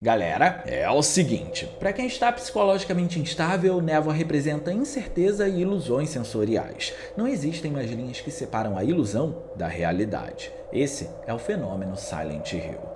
Galera, é o seguinte, para quem está psicologicamente instável, névoa representa incerteza e ilusões sensoriais. Não existem mais linhas que separam a ilusão da realidade. Esse é o fenômeno Silent Hill.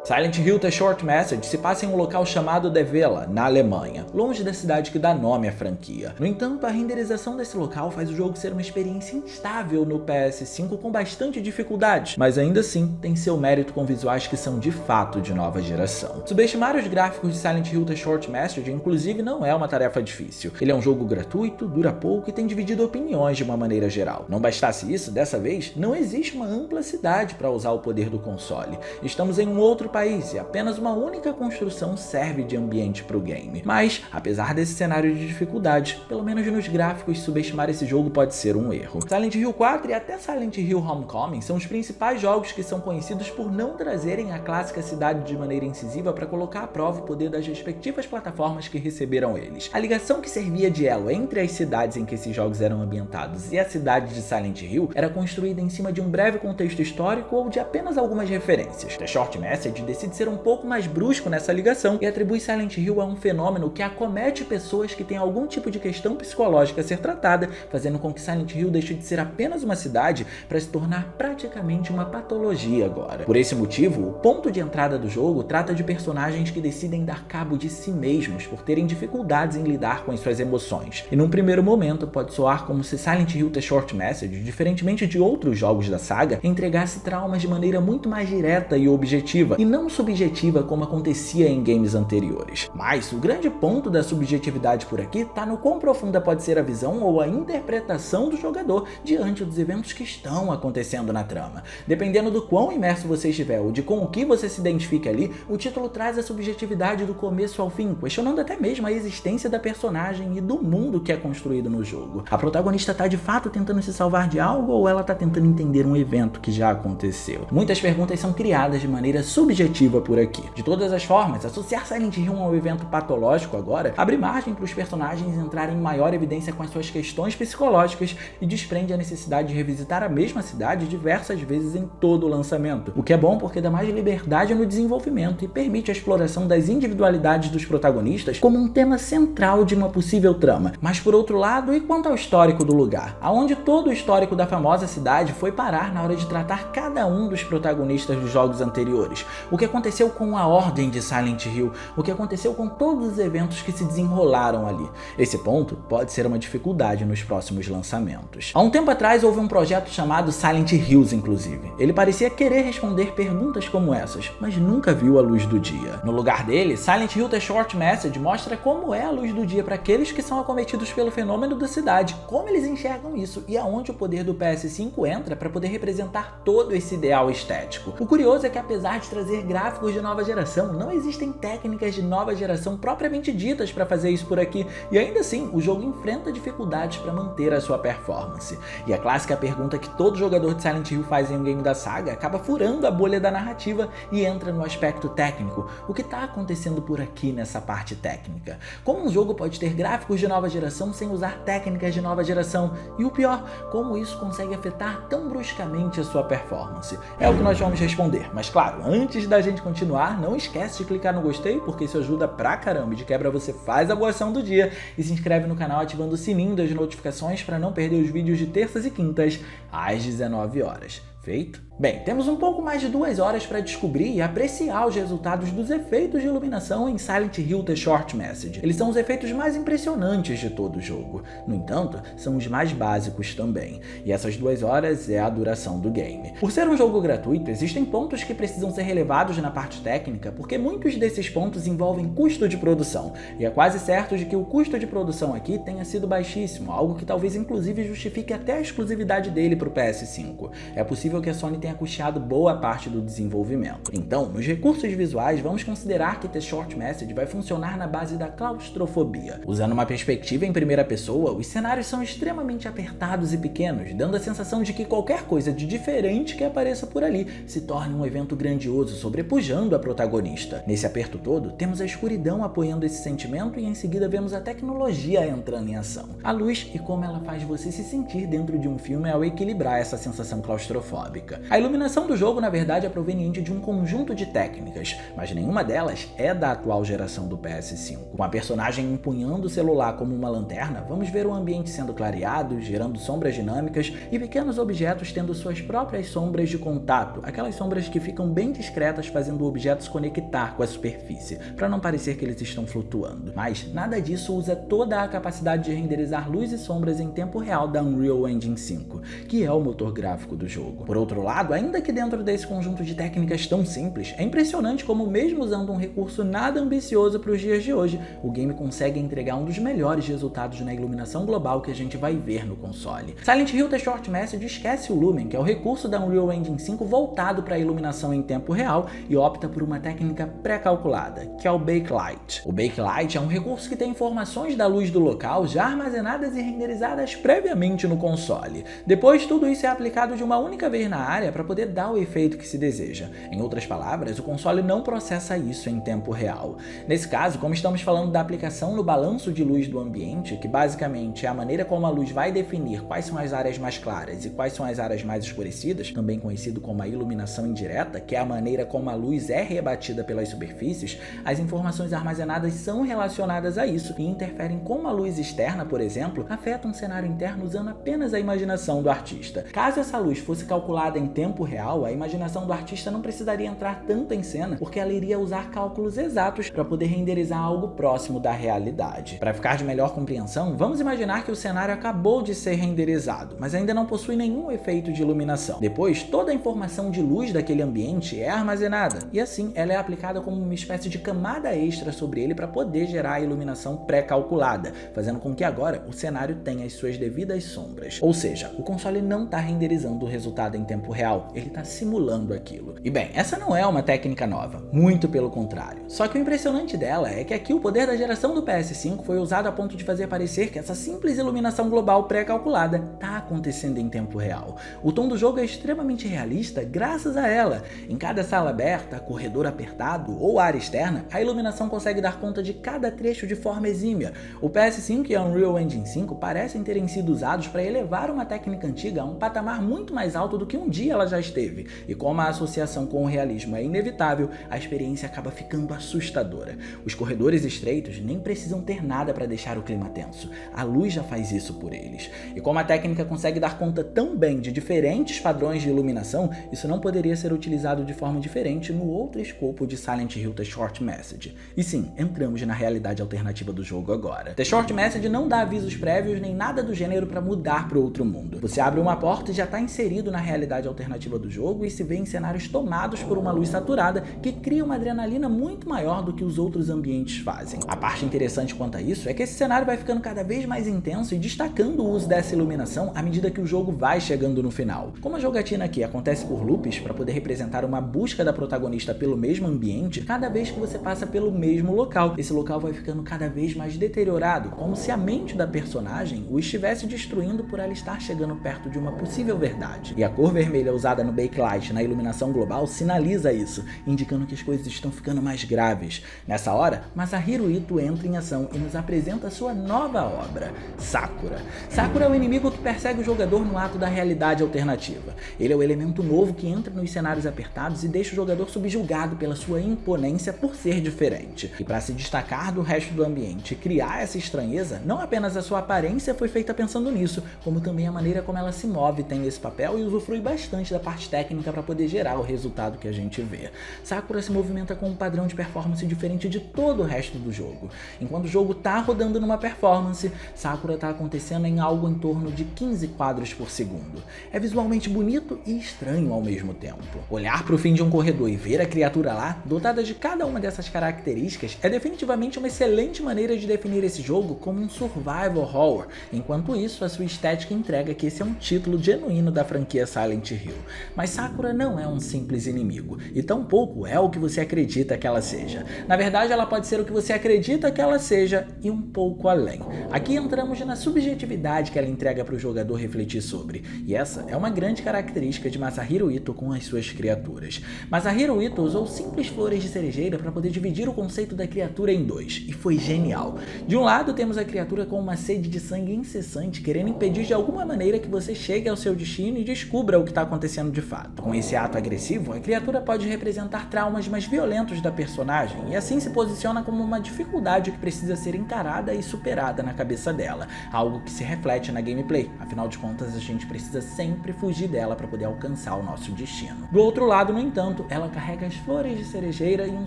Silent Hill The Short Message se passa em um local chamado De Vela, na Alemanha, longe da cidade que dá nome à franquia. No entanto, a renderização desse local faz o jogo ser uma experiência instável no PS5 com bastante dificuldade, mas ainda assim tem seu mérito com visuais que são de fato de nova geração. Subestimar os gráficos de Silent Hill The Short Message, inclusive, não é uma tarefa difícil. Ele é um jogo gratuito, dura pouco e tem dividido opiniões de uma maneira geral. Não bastasse isso, dessa vez, não existe uma ampla cidade para usar o poder do console. Estamos em um outro país e apenas uma única construção serve de ambiente para o game. Mas, apesar desse cenário de dificuldade, pelo menos nos gráficos, subestimar esse jogo pode ser um erro. Silent Hill 4 e até Silent Hill Homecoming são os principais jogos que são conhecidos por não trazerem a clássica cidade de maneira incisiva para colocar à prova o poder das respectivas plataformas que receberam eles. A ligação que servia de elo entre as cidades em que esses jogos eram ambientados e a cidade de Silent Hill era construída em cima de um breve contexto histórico ou de apenas algumas referências. The Short Message decide ser um pouco mais brusco nessa ligação e atribui Silent Hill a um fenômeno que acomete pessoas que têm algum tipo de questão psicológica a ser tratada, fazendo com que Silent Hill deixe de ser apenas uma cidade para se tornar praticamente uma patologia agora. Por esse motivo, o ponto de entrada do jogo trata de personagens que decidem dar cabo de si mesmos por terem dificuldades em lidar com as suas emoções. E num primeiro momento pode soar como se Silent Hill The Short Message, diferentemente de outros jogos da saga, entregasse traumas de maneira muito mais direta e objetiva, e não subjetiva como acontecia em games anteriores. Mas o grande ponto da subjetividade por aqui está no quão profunda pode ser a visão ou a interpretação do jogador diante dos eventos que estão acontecendo na trama. Dependendo do quão imerso você estiver ou de com o que você se identifica ali, o título traz a subjetividade do começo ao fim, questionando até mesmo a existência da personagem e do mundo que é construído no jogo. A protagonista está de fato tentando se salvar de algo ou ela está tentando entender um evento que já aconteceu? Muitas perguntas são criadas de maneira subjetiva por aqui. De todas as formas, associar Silent Hill a um evento patológico agora abre margem para os personagens entrarem em maior evidência com as suas questões psicológicas e desprende a necessidade de revisitar a mesma cidade diversas vezes em todo o lançamento. O que é bom porque dá mais liberdade no desenvolvimento e permite a exploração das individualidades dos protagonistas como um tema central de uma possível trama. Mas por outro lado, e quanto ao histórico do lugar? Aonde todo o histórico da famosa cidade foi parar na hora de tratar cada um dos protagonistas dos jogos anteriores? O que aconteceu com a ordem de Silent Hill? O que aconteceu com todos os eventos que se desenrolaram ali? Esse ponto pode ser uma dificuldade nos próximos lançamentos. Há um tempo atrás houve um projeto chamado Silent Hills, inclusive. Ele parecia querer responder perguntas como essas, mas nunca viu a luz do dia. No lugar dele, Silent Hill The Short Message mostra como é a luz do dia para aqueles que são acometidos pelo fenômeno da cidade, como eles enxergam isso e aonde o poder do PS5 entra para poder representar todo esse ideal estético. O curioso é que, apesar de trazer gráficos de nova geração, não existem técnicas de nova geração propriamente ditas para fazer isso por aqui, e ainda assim o jogo enfrenta dificuldades para manter a sua performance. E a clássica pergunta que todo jogador de Silent Hill faz em um game da saga acaba furando a bolha da narrativa e entra no aspecto técnico. O que está acontecendo por aqui nessa parte técnica? Como um jogo pode ter gráficos de nova geração sem usar técnicas de nova geração? E o pior, como isso consegue afetar tão bruscamente a sua performance? É o que nós vamos responder, mas claro, antes da gente continuar, não esquece de clicar no gostei, porque isso ajuda pra caramba. De quebra você faz a boa ação do dia e se inscreve no canal ativando o sininho das notificações para não perder os vídeos de terças e quintas às 19 horas. Feito? Bem, temos um pouco mais de 2 horas para descobrir e apreciar os resultados dos efeitos de iluminação em Silent Hill The Short Message. Eles são os efeitos mais impressionantes de todo o jogo. No entanto, são os mais básicos também. E essas 2 horas é a duração do game. Por ser um jogo gratuito, existem pontos que precisam ser relevados na parte técnica, porque muitos desses pontos envolvem custo de produção. E é quase certo de que o custo de produção aqui tenha sido baixíssimo, algo que talvez inclusive justifique até a exclusividade dele para o PS5. É possível que a Sony tenha custeado boa parte do desenvolvimento. Então, nos recursos visuais, vamos considerar que The Short Message vai funcionar na base da claustrofobia. Usando uma perspectiva em primeira pessoa, os cenários são extremamente apertados e pequenos, dando a sensação de que qualquer coisa de diferente que apareça por ali se torne um evento grandioso, sobrepujando a protagonista. Nesse aperto todo, temos a escuridão apoiando esse sentimento e em seguida vemos a tecnologia entrando em ação. A luz e como ela faz você se sentir dentro de um filme ao equilibrar essa sensação claustrofóbica. cenobílica. A iluminação do jogo, na verdade, é proveniente de um conjunto de técnicas, mas nenhuma delas é da atual geração do PS5. Com a personagem empunhando o celular como uma lanterna, vamos ver o ambiente sendo clareado, gerando sombras dinâmicas e pequenos objetos tendo suas próprias sombras de contato, aquelas sombras que ficam bem discretas fazendo o objeto se conectar com a superfície, para não parecer que eles estão flutuando. Mas nada disso usa toda a capacidade de renderizar luz e sombras em tempo real da Unreal Engine 5, que é o motor gráfico do jogo. Por outro lado, ainda que dentro desse conjunto de técnicas tão simples, é impressionante como mesmo usando um recurso nada ambicioso para os dias de hoje, o game consegue entregar um dos melhores resultados na iluminação global que a gente vai ver no console. Silent Hill The Short Message esquece o Lumen, que é o recurso da Unreal Engine 5 voltado para a iluminação em tempo real, e opta por uma técnica pré-calculada, que é o Backlight. O Backlight é um recurso que tem informações da luz do local já armazenadas e renderizadas previamente no console. Depois, tudo isso é aplicado de uma única vez na área para poder dar o efeito que se deseja. Em outras palavras, o console não processa isso em tempo real. Nesse caso, como estamos falando da aplicação no balanço de luz do ambiente, que basicamente é a maneira como a luz vai definir quais são as áreas mais claras e quais são as áreas mais escurecidas, também conhecido como a iluminação indireta, que é a maneira como a luz é rebatida pelas superfícies, as informações armazenadas são relacionadas a isso e interferem como a luz externa, por exemplo, afeta um cenário interno usando apenas a imaginação do artista. Caso essa luz fosse calculada em tempo real, a imaginação do artista não precisaria entrar tanto em cena, porque ela iria usar cálculos exatos para poder renderizar algo próximo da realidade. Para ficar de melhor compreensão, vamos imaginar que o cenário acabou de ser renderizado, mas ainda não possui nenhum efeito de iluminação. Depois, toda a informação de luz daquele ambiente é armazenada, e assim ela é aplicada como uma espécie de camada extra sobre ele para poder gerar a iluminação pré-calculada, fazendo com que agora o cenário tenha as suas devidas sombras. Ou seja, o console não está renderizando o resultado em tempo real, ele está simulando aquilo. E bem, essa não é uma técnica nova, muito pelo contrário. Só que o impressionante dela é que aqui o poder da geração do PS5 foi usado a ponto de fazer parecer que essa simples iluminação global pré-calculada está acontecendo em tempo real. O tom do jogo é extremamente realista graças a ela. Em cada sala aberta, corredor apertado ou área externa, a iluminação consegue dar conta de cada trecho de forma exímia. O PS5 e a Unreal Engine 5 parecem terem sido usados para elevar uma técnica antiga a um patamar muito mais alto do que um dia ela já esteve, e como a associação com o realismo é inevitável, a experiência acaba ficando assustadora. Os corredores estreitos nem precisam ter nada para deixar o clima tenso, a luz já faz isso por eles. E como a técnica consegue dar conta tão bem de diferentes padrões de iluminação, isso não poderia ser utilizado de forma diferente no outro escopo de Silent Hill The Short Message. E sim, entramos na realidade alternativa do jogo agora. The Short Message não dá avisos prévios nem nada do gênero para mudar para outro mundo. Você abre uma porta e já está inserido na realidade alternativa do jogo e se vê em cenários tomados por uma luz saturada que cria uma adrenalina muito maior do que os outros ambientes fazem. A parte interessante quanto a isso é que esse cenário vai ficando cada vez mais intenso e destacando o uso dessa iluminação à medida que o jogo vai chegando no final. Como a jogatina aqui acontece por loops para poder representar uma busca da protagonista pelo mesmo ambiente, cada vez que você passa pelo mesmo local, esse local vai ficando cada vez mais deteriorado, como se a mente da personagem o estivesse destruindo por ela estar chegando perto de uma possível verdade. E a cor vermelha usada no backlight na iluminação global sinaliza isso, indicando que as coisas estão ficando mais graves. Nessa hora, Masahiro Ito entra em ação e nos apresenta sua nova obra, Sakura. Sakura é o inimigo que persegue o jogador no ato da realidade alternativa. Ele é o elemento novo que entra nos cenários apertados e deixa o jogador subjugado pela sua imponência por ser diferente. E para se destacar do resto do ambiente e criar essa estranheza, não apenas a sua aparência foi feita pensando nisso, como também a maneira como ela se move tem esse papel e usufrui bastante da parte técnica para poder gerar o resultado que a gente vê. Sakura se movimenta com um padrão de performance diferente de todo o resto do jogo. Enquanto o jogo tá rodando numa performance, Sakura tá acontecendo em algo em torno de 15 quadros por segundo. É visualmente bonito e estranho ao mesmo tempo. Olhar para o fim de um corredor e ver a criatura lá, dotada de cada uma dessas características, é definitivamente uma excelente maneira de definir esse jogo como um survival horror. Enquanto isso, a sua estética entrega que esse é um título genuíno da franquia Silent Hill. Mas Sakura não é um simples inimigo, e tampouco é o que você acredita que ela seja. Na verdade, ela pode ser o que você acredita que ela seja e um pouco além. Aqui entramos na subjetividade que ela entrega para o jogador refletir sobre, e essa é uma grande característica de Masahiro Ito com as suas criaturas. Masahiro Ito usou simples flores de cerejeira para poder dividir o conceito da criatura em dois, e foi genial. De um lado temos a criatura com uma sede de sangue incessante, querendo impedir de alguma maneira que você chegue ao seu destino e descubra descubra o que está acontecendo de fato. Com esse ato agressivo, a criatura pode representar traumas mais violentos da personagem e assim se posiciona como uma dificuldade que precisa ser encarada e superada na cabeça dela, algo que se reflete na gameplay. Afinal de contas, a gente precisa sempre fugir dela para poder alcançar o nosso destino. Do outro lado, no entanto, ela carrega as flores de cerejeira e um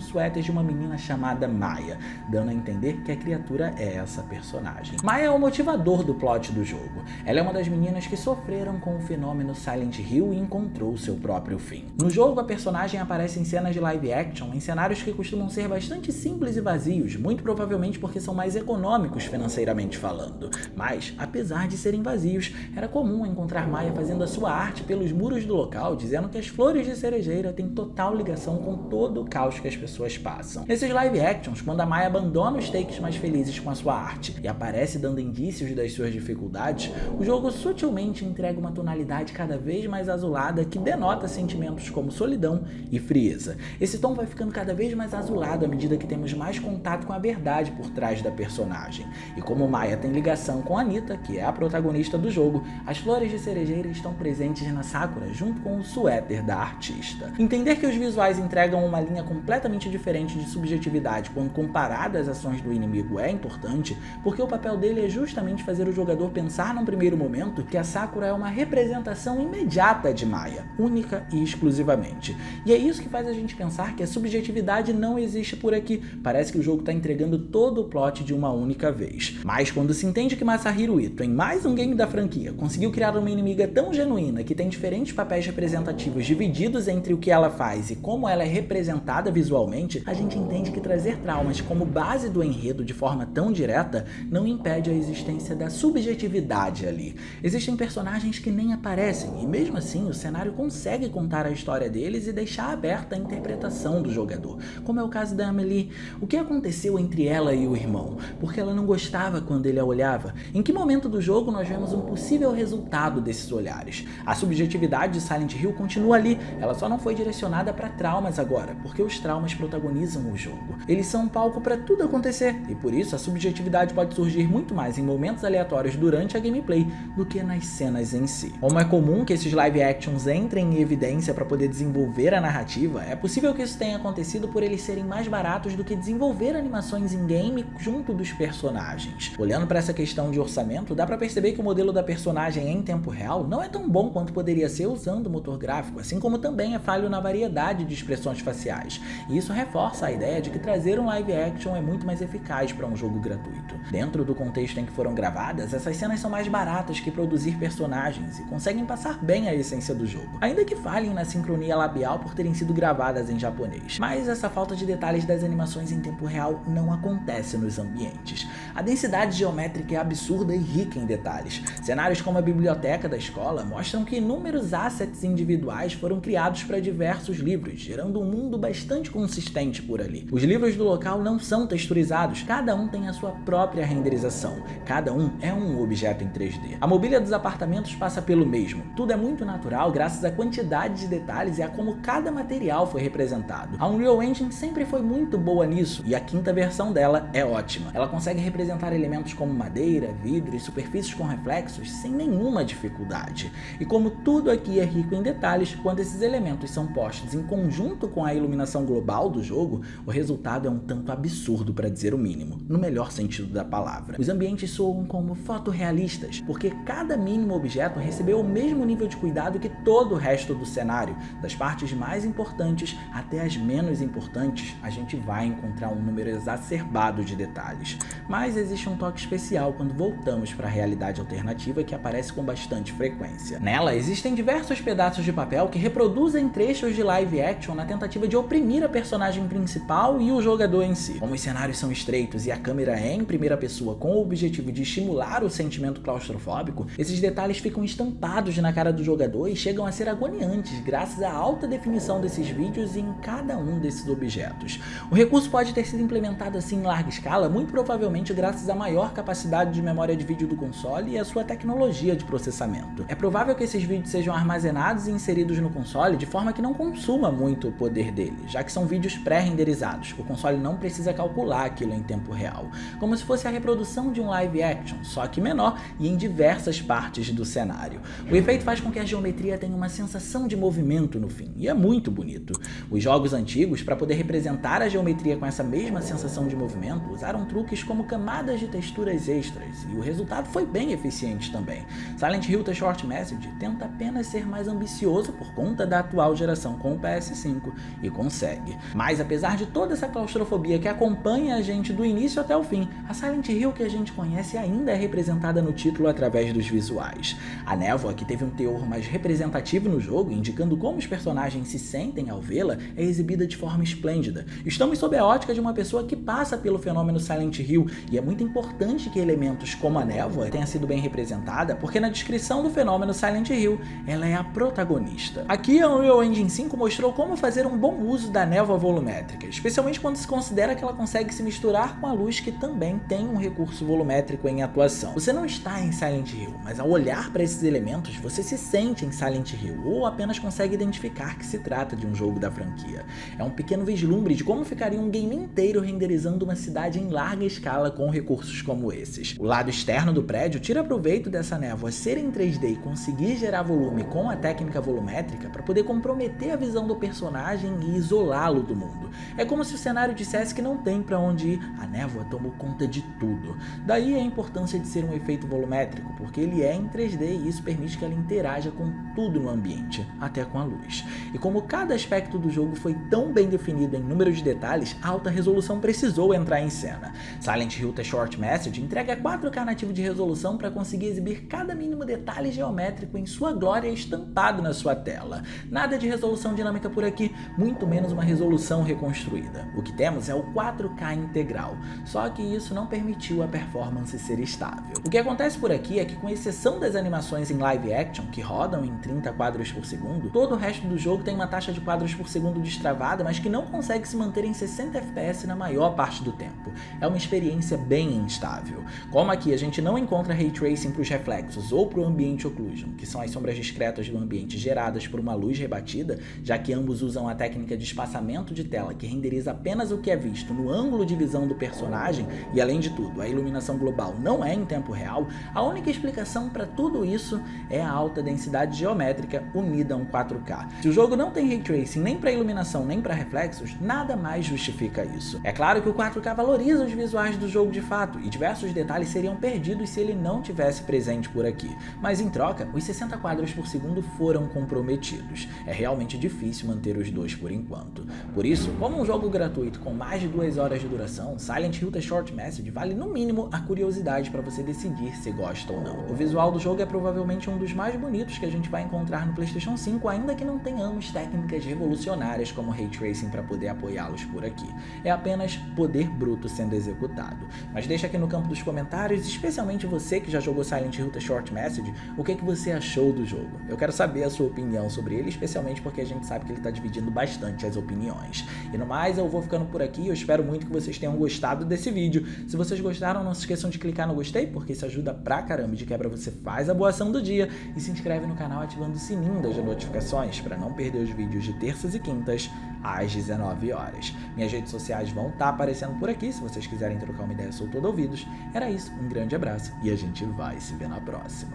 suéter de uma menina chamada Maya, dando a entender que a criatura é essa personagem. Maya é o motivador do plot do jogo. Ela é uma das meninas que sofreram com o fenômeno Silent Hill e encontrou seu próprio fim. No jogo, a personagem aparece em cenas de live action em cenários que costumam ser bastante simples e vazios, muito provavelmente porque são mais econômicos financeiramente falando. Mas, apesar de serem vazios, era comum encontrar Maya fazendo a sua arte pelos muros do local, dizendo que as flores de cerejeira têm total ligação com todo o caos que as pessoas passam. Nesses live actions, quando a Maya abandona os takes mais felizes com a sua arte e aparece dando indícios das suas dificuldades, o jogo sutilmente entrega uma tonalidade cada vez mais azulada que denota sentimentos como solidão e frieza. Esse tom vai ficando cada vez mais azulado à medida que temos mais contato com a verdade por trás da personagem. E como Maya tem ligação com Anita, que é a protagonista do jogo, as flores de cerejeira estão presentes na Sakura junto com o suéter da artista. Entender que os visuais entregam uma linha completamente diferente de subjetividade quando comparado às ações do inimigo é importante, porque o papel dele é justamente fazer o jogador pensar num primeiro momento que a Sakura é uma representação imediata de Maya, única e exclusivamente. E é isso que faz a gente pensar que a subjetividade não existe por aqui. Parece que o jogo está entregando todo o plot de uma única vez. Mas quando se entende que Masahiro Ito, em mais um game da franquia, conseguiu criar uma inimiga tão genuína que tem diferentes papéis representativos divididos entre o que ela faz e como ela é representada visualmente, a gente entende que trazer traumas como base do enredo de forma tão direta não impede a existência da subjetividade ali. Existem personagens que nem aparecem e mesmo assim o cenário consegue contar a história deles e deixar aberta a interpretação do jogador, como é o caso da Amelie. O que aconteceu entre ela e o irmão? Porque ela não gostava quando ele a olhava? Em que momento do jogo nós vemos um possível resultado desses olhares? A subjetividade de Silent Hill continua ali, ela só não foi direcionada para traumas agora, porque os traumas protagonizam o jogo. Eles são um palco para tudo acontecer, e por isso a subjetividade pode surgir muito mais em momentos aleatórios durante a gameplay do que nas cenas em si. Como é comum que esses live actions entrem em evidência para poder desenvolver a narrativa, é possível que isso tenha acontecido por eles serem mais baratos do que desenvolver animações em game junto dos personagens. Olhando para essa questão de orçamento, dá para perceber que o modelo da personagem em tempo real não é tão bom quanto poderia ser usando o motor gráfico, assim como também é falho na variedade de expressões faciais. E isso reforça a ideia de que trazer um live action é muito mais eficaz para um jogo gratuito. Dentro do contexto em que foram gravadas, essas cenas são mais baratas que produzir personagens e conseguem passar bem a essência do jogo, ainda que falhem na sincronia labial por terem sido gravadas em japonês. Mas essa falta de detalhes das animações em tempo real não acontece nos ambientes. A densidade geométrica é absurda e rica em detalhes. Cenários como a biblioteca da escola mostram que inúmeros assets individuais foram criados para diversos livros, gerando um mundo bastante consistente por ali. Os livros do local não são texturizados, cada um tem a sua própria renderização, cada um é um objeto em 3D. A mobília dos apartamentos passa pelo mesmo, tudo é muito natural graças à quantidade de detalhes e a como cada material foi representado. A Unreal Engine sempre foi muito boa nisso, e a quinta versão dela é ótima. Ela consegue representar elementos como madeira, vidro e superfícies com reflexos sem nenhuma dificuldade. E como tudo aqui é rico em detalhes, quando esses elementos são postos em conjunto com a iluminação global do jogo, o resultado é um tanto absurdo para dizer o mínimo, no melhor sentido da palavra. Os ambientes soam como fotorrealistas, porque cada mínimo objeto recebeu o mesmo nível de cuidado que todo o resto do cenário. Das partes mais importantes até as menos importantes, a gente vai encontrar um número exacerbado de detalhes. Mas existe um toque especial quando voltamos para a realidade alternativa que aparece com bastante frequência. Nela, existem diversos pedaços de papel que reproduzem trechos de live action na tentativa de oprimir a personagem principal e o jogador em si. Como os cenários são estreitos e a câmera é em primeira pessoa com o objetivo de estimular o sentimento claustrofóbico, esses detalhes ficam estampados na cara do jogador e chegam a ser agoniantes graças à alta definição desses vídeos em cada um desses objetos. O recurso pode ter sido implementado assim em larga escala, muito provavelmente graças à maior capacidade de memória de vídeo do console e à sua tecnologia de processamento. É provável que esses vídeos sejam armazenados e inseridos no console de forma que não consuma muito o poder dele, já que são vídeos pré-renderizados. O console não precisa calcular aquilo em tempo real, como se fosse a reprodução de um live action, só que menor e em diversas partes do cenário. O efeito faz com que que a geometria tem uma sensação de movimento no fim, e é muito bonito. Os jogos antigos, para poder representar a geometria com essa mesma sensação de movimento, usaram truques como camadas de texturas extras, e o resultado foi bem eficiente também. Silent Hill The Short Message tenta apenas ser mais ambicioso por conta da atual geração com o PS5, e consegue. Mas apesar de toda essa claustrofobia que acompanha a gente do início até o fim, a Silent Hill que a gente conhece ainda é representada no título através dos visuais. A névoa, que teve um teor mais representativo no jogo, indicando como os personagens se sentem ao vê-la, é exibida de forma esplêndida. Estamos sob a ótica de uma pessoa que passa pelo fenômeno Silent Hill, e é muito importante que elementos como a névoa tenha sido bem representada, porque na descrição do fenômeno Silent Hill, ela é a protagonista. Aqui a Unreal Engine 5 mostrou como fazer um bom uso da névoa volumétrica, especialmente quando se considera que ela consegue se misturar com a luz, que também tem um recurso volumétrico em atuação. Você não está em Silent Hill, mas ao olhar para esses elementos, você se sente em Silent Hill, ou apenas consegue identificar que se trata de um jogo da franquia. É um pequeno vislumbre de como ficaria um game inteiro renderizando uma cidade em larga escala com recursos como esses. O lado externo do prédio tira proveito dessa névoa ser em 3D e conseguir gerar volume com a técnica volumétrica para poder comprometer a visão do personagem e isolá-lo do mundo. É como se o cenário dissesse que não tem para onde ir, a névoa tomou conta de tudo. Daí a importância de ser um efeito volumétrico, porque ele é em 3D e isso permite que ela interaja com tudo no ambiente, até com a luz. E como cada aspecto do jogo foi tão bem definido em número de detalhes, a alta resolução precisou entrar em cena. Silent Hill The Short Message entrega 4K nativo de resolução para conseguir exibir cada mínimo detalhe geométrico em sua glória estampado na sua tela. Nada de resolução dinâmica por aqui, muito menos uma resolução reconstruída. O que temos é o 4K integral, só que isso não permitiu a performance ser estável. O que acontece por aqui é que, com exceção das animações em live action, que rodam em 30 quadros por segundo, todo o resto do jogo tem uma taxa de quadros por segundo destravada, mas que não consegue se manter em 60 FPS na maior parte do tempo. É uma experiência bem instável. Como aqui a gente não encontra Ray Tracing para os reflexos ou para o Ambient Occlusion, que são as sombras discretas do ambiente geradas por uma luz rebatida, já que ambos usam a técnica de espaçamento de tela, que renderiza apenas o que é visto no ângulo de visão do personagem, e além de tudo, a iluminação global não é em tempo real, a única explicação para tudo isso é a alta densidade geométrica unida a um 4K. Se o jogo não tem Ray Tracing nem para iluminação nem para reflexos, nada mais justifica isso. É claro que o 4K valoriza os visuais do jogo de fato, e diversos detalhes seriam perdidos se ele não tivesse presente por aqui, mas em troca, os 60 quadros por segundo foram comprometidos. É realmente difícil manter os dois por enquanto. Por isso, como um jogo gratuito com mais de 2 horas de duração, Silent Hill The Short Message vale no mínimo a curiosidade para você decidir se gosta ou não. O visual do jogo é provavelmente um dos mais bonitos que a gente vai encontrar no PlayStation 5, ainda que não tenhamos técnicas revolucionárias como Ray Tracing para poder apoiá-los por aqui. É apenas poder bruto sendo executado. Mas deixa aqui no campo dos comentários, especialmente você que já jogou Silent Hill The Short Message, o que você achou do jogo. Eu quero saber a sua opinião sobre ele, especialmente porque a gente sabe que ele está dividindo bastante as opiniões. E no mais, eu vou ficando por aqui, eu espero muito que vocês tenham gostado desse vídeo. Se vocês gostaram, não se esqueçam de clicar no gostei, porque isso ajuda pra caramba, e de quebra você faz a boa ação do dia, e se inscreve no canal ativando o sininho das notificações para não perder os vídeos de terças e quintas às 19 horas. Minhas redes sociais vão estar aparecendo por aqui, se vocês quiserem trocar uma ideia, sou todo ouvidos. Era isso, um grande abraço e a gente vai se ver na próxima.